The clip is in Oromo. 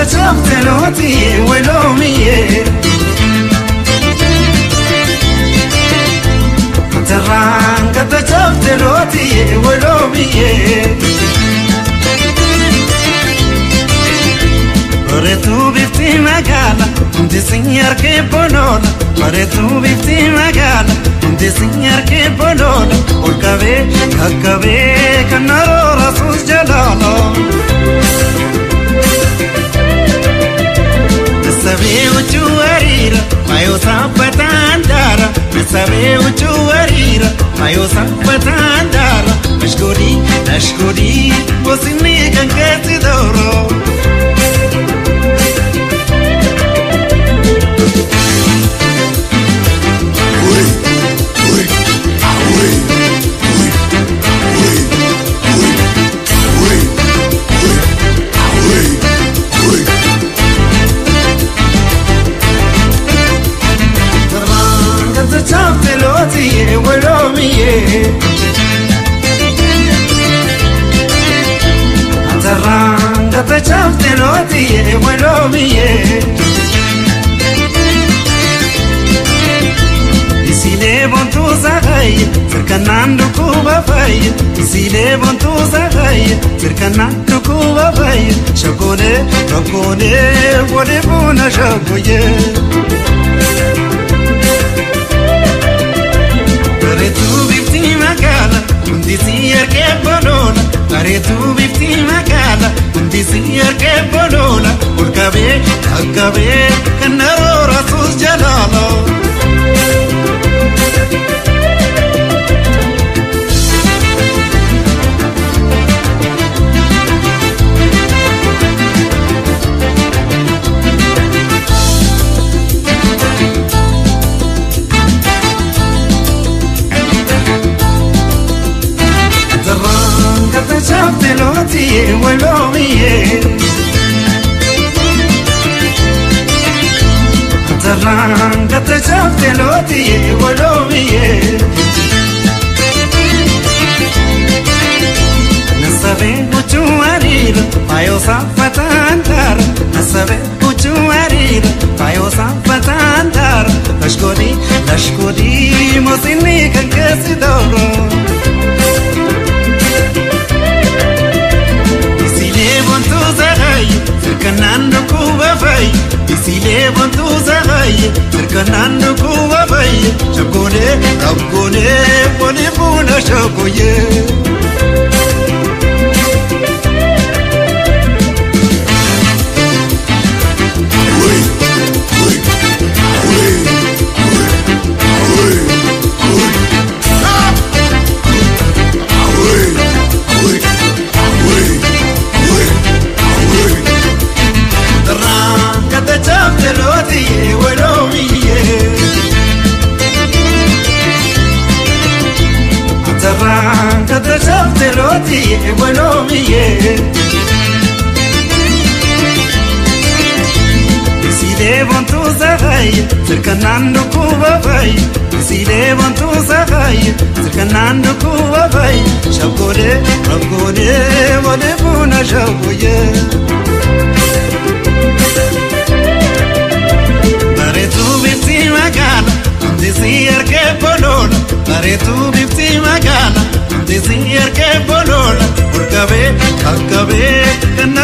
شفتلوتي ولومية تران قد شفتلوتي ولومية Retu bifti magala, de signor che bonola. Retu bifti magala, de signor che bonola. Olkave, kakkave, kannaro rasus jalala. Nasabe uchu arira, mayo sapatandara. Nasabe uchu arira, mayo sapatandara. Mashkuri, nashkuri, bosini kankati doro. Taranga te chafteloti e welomie Isile bontu zagai cercanando Cuba fai Isile bontu zagai cercanando Cuba fai Shakone rokone wole bona shakoye Retu bifti magala undisier che bonona Retu bifti magala undisier che bonona Olkave kakkave kannaro rasus jalala شفتلوتي ولومية ترانك شفتلوتي ولومية نسبي وجوارير بايو صفتاندار نسبي وجوارير بايو صفتاندار لشكودي لشكودي موسيني كنكسي دورو Cercanando Cuba fai Isile bontu zagai Cercanando Cuba fai Shakone, rakone, pone puna shakoye شفتلوتي ولومية Isile bontu zagai cercanando Cuba fai Isile bontu zagai cercanando Cuba fai Shakore, rakone, wole bona shakoye Retu bifti magala undisier che bolona Retu bifti magala Desir che bolona Olkave, kakkave, kannaro